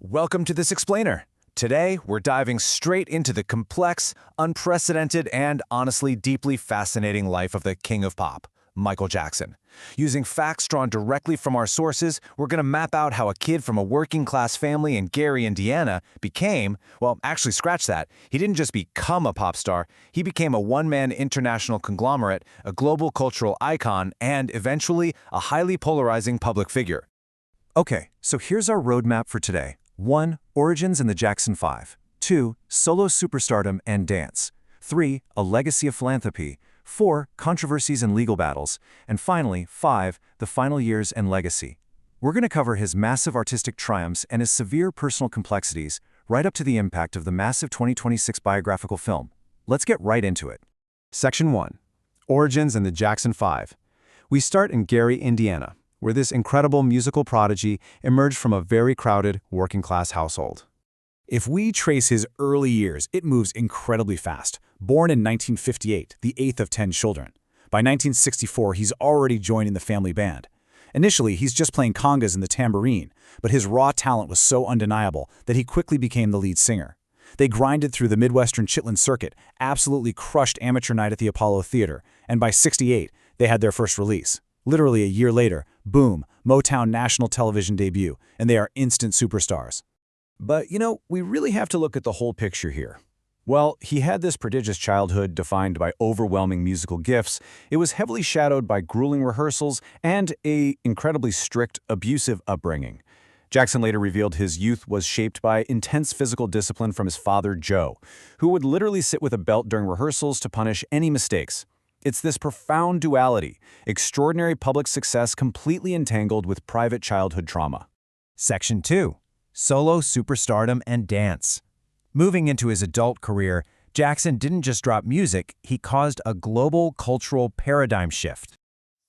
Welcome to this explainer. Today, we're diving straight into the complex, unprecedented, and honestly deeply fascinating life of the king of pop, Michael Jackson. Using facts drawn directly from our sources, we're going to map out how a kid from a working-class family in Gary, Indiana became, well, actually scratch that, he didn't just become a pop star, he became a one-man international conglomerate, a global cultural icon, and eventually a highly polarizing public figure. Okay, so here's our roadmap for today. 1. Origins and the Jackson 5. 2. Solo superstardom and dance. 3. A legacy of philanthropy. 4. Controversies and legal battles. And finally, 5. The final years and legacy. We're going to cover his massive artistic triumphs and his severe personal complexities, right up to the impact of the massive 2026 biographical film. Let's get right into it. Section 1. Origins and the Jackson 5. We start in Gary, Indiana, where this incredible musical prodigy emerged from a very crowded, working-class household. If we trace his early years, it moves incredibly fast. Born in 1958, the eighth of 10 children. By 1964, he's already joining the family band. Initially, he's just playing congas and the tambourine, but his raw talent was so undeniable that he quickly became the lead singer. They grinded through the Midwestern Chitlin circuit, absolutely crushed Amateur Night at the Apollo Theater, and by '68, they had their first release. Literally a year later, boom, Motown national television debut, and they are instant superstars. But, we really have to look at the whole picture here. Well, he had this prodigious childhood defined by overwhelming musical gifts. It was heavily shadowed by grueling rehearsals and an incredibly strict, abusive upbringing. Jackson later revealed his youth was shaped by intense physical discipline from his father, Joe, who would literally sit with a belt during rehearsals to punish any mistakes. It's this profound duality, extraordinary public success completely entangled with private childhood trauma. Section 2. Solo superstardom and dance. Moving into his adult career, Jackson didn't just drop music, he caused a global cultural paradigm shift.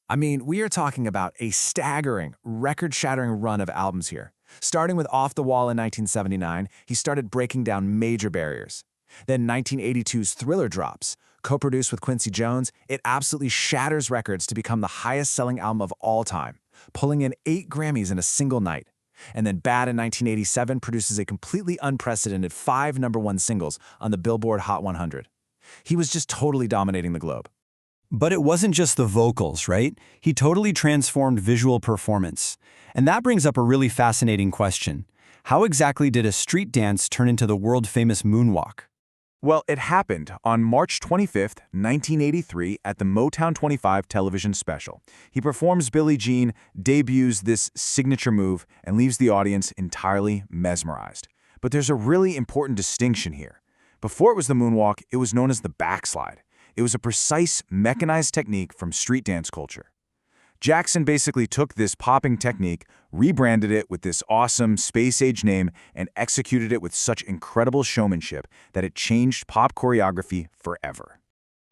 I mean, we are talking about a staggering, record-shattering run of albums here. Starting with Off the Wall in 1979, he started breaking down major barriers. Then 1982's Thriller drops. Co-produced with Quincy Jones, it absolutely shatters records to become the highest-selling album of all time, pulling in 8 Grammys in a single night. And then Bad in 1987 produces a completely unprecedented 5 #1 singles on the Billboard Hot 100. He was just totally dominating the globe. But it wasn't just the vocals, right? He totally transformed visual performance. And that brings up a really fascinating question. How exactly did a street dance turn into the world-famous moonwalk? Well, it happened on March 25, 1983 at the Motown 25 television special. He performs Billie Jean, debuts this signature move, and leaves the audience entirely mesmerized. But there's a really important distinction here. Before it was the moonwalk, it was known as the backslide. It was a precise, mechanized technique from street dance culture. Jackson basically took this popping technique, rebranded it with this awesome space-age name, and executed it with such incredible showmanship that it changed pop choreography forever.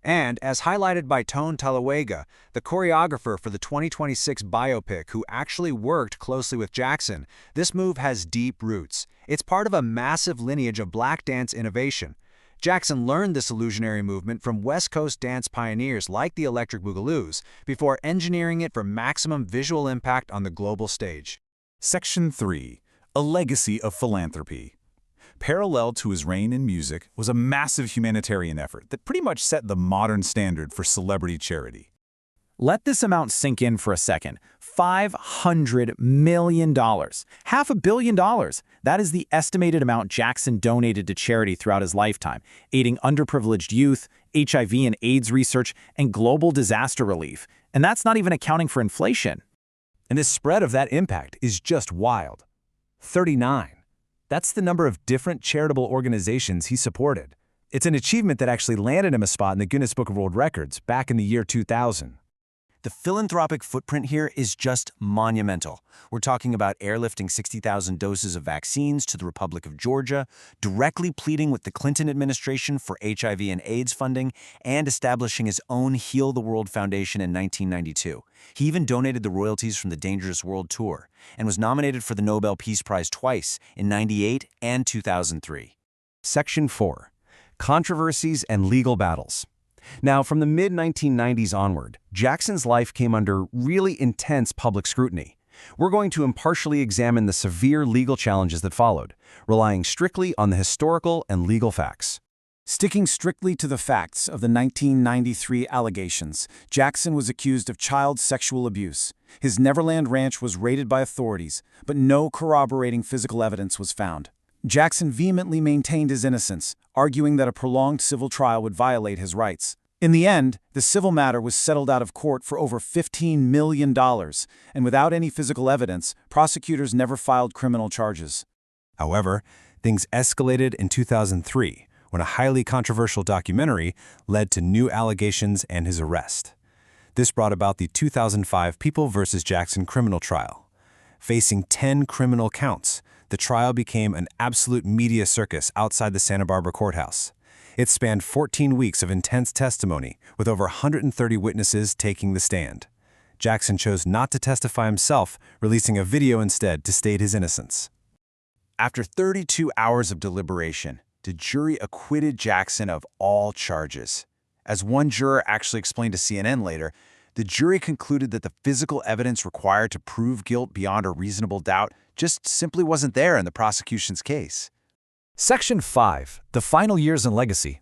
And, as highlighted by Tone Talawega, the choreographer for the 2026 biopic who actually worked closely with Jackson, this move has deep roots. It's part of a massive lineage of black dance innovation. Jackson learned this illusionary movement from West Coast dance pioneers like the Electric Boogaloos before engineering it for maximum visual impact on the global stage. Section 3. A legacy of philanthropy. Parallel to his reign in music was a massive humanitarian effort that pretty much set the modern standard for celebrity charity. Let this amount sink in for a second. $500 million. $500 million. That is the estimated amount Jackson donated to charity throughout his lifetime, aiding underprivileged youth, HIV and AIDS research, and global disaster relief. And that's not even accounting for inflation. And the spread of that impact is just wild. 39. That's the number of different charitable organizations he supported. It's an achievement that actually landed him a spot in the Guinness Book of World Records back in the year 2000. The philanthropic footprint here is just monumental. We're talking about airlifting 60,000 doses of vaccines to the Republic of Georgia, directly pleading with the Clinton administration for HIV and AIDS funding, and establishing his own Heal the World Foundation in 1992. He even donated the royalties from the Dangerous World Tour, and was nominated for the Nobel Peace Prize twice, in '98 and 2003. Section 4. Controversies and legal battles. Now, from the mid-1990s onward, Jackson's life came under really intense public scrutiny. We're going to impartially examine the severe legal challenges that followed, relying strictly on the historical and legal facts. Sticking strictly to the facts of the 1993 allegations, Jackson was accused of child sexual abuse. His Neverland Ranch was raided by authorities, but no corroborating physical evidence was found. Jackson vehemently maintained his innocence, arguing that a prolonged civil trial would violate his rights. In the end, the civil matter was settled out of court for over $15 million, and without any physical evidence, prosecutors never filed criminal charges. However, things escalated in 2003, when a highly controversial documentary led to new allegations and his arrest. This brought about the 2005 People v. Jackson criminal trial. Facing 10 criminal counts, the trial became an absolute media circus outside the Santa Barbara courthouse. It spanned 14 weeks of intense testimony, with over 130 witnesses taking the stand. Jackson chose not to testify himself, releasing a video instead to state his innocence. After 32 hours of deliberation, the jury acquitted Jackson of all charges. As one juror actually explained to CNN later, the jury concluded that the physical evidence required to prove guilt beyond a reasonable doubt just simply wasn't there in the prosecution's case. Section 5. The Final Years and Legacy.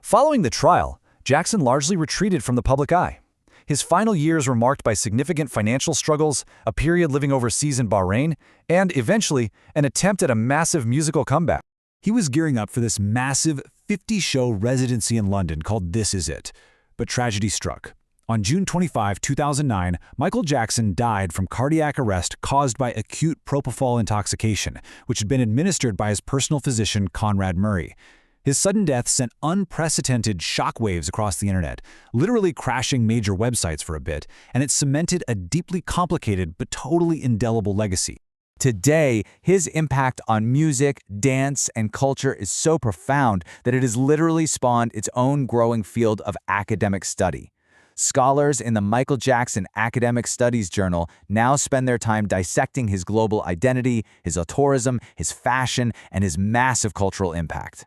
Following the trial, Jackson largely retreated from the public eye. His final years were marked by significant financial struggles, a period living overseas in Bahrain, and, eventually, an attempt at a massive musical comeback. He was gearing up for this massive 50-show residency in London called This Is It. But tragedy struck. On June 25, 2009, Michael Jackson died from cardiac arrest caused by acute propofol intoxication, which had been administered by his personal physician, Conrad Murray. His sudden death sent unprecedented shockwaves across the internet, literally crashing major websites for a bit, and it cemented a deeply complicated but totally indelible legacy. Today, his impact on music, dance, and culture is so profound that it has literally spawned its own growing field of academic study. Scholars in the Michael Jackson Academic Studies Journal now spend their time dissecting his global identity, his auteurism, his fashion, and his massive cultural impact.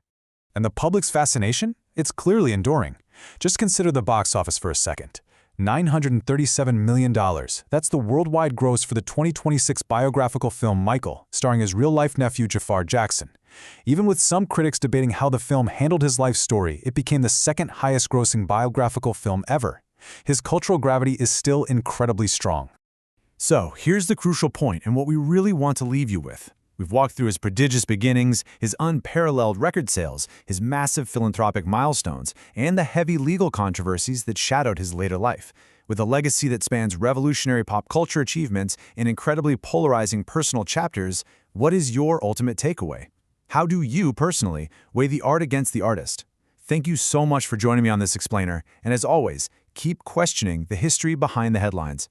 And the public's fascination? It's clearly enduring. Just consider the box office for a second. $937 million. That's the worldwide gross for the 2026 biographical film Michael, starring his real-life nephew Jafar Jackson. Even with some critics debating how the film handled his life story, it became the second highest-grossing biographical film ever. His cultural gravity is still incredibly strong. So, here's the crucial point and what we really want to leave you with. We've walked through his prodigious beginnings, his unparalleled record sales, his massive philanthropic milestones, and the heavy legal controversies that shadowed his later life. With a legacy that spans revolutionary pop culture achievements and incredibly polarizing personal chapters, what is your ultimate takeaway? How do you, personally, weigh the art against the artist? Thank you so much for joining me on this explainer, and as always, keep questioning the history behind the headlines.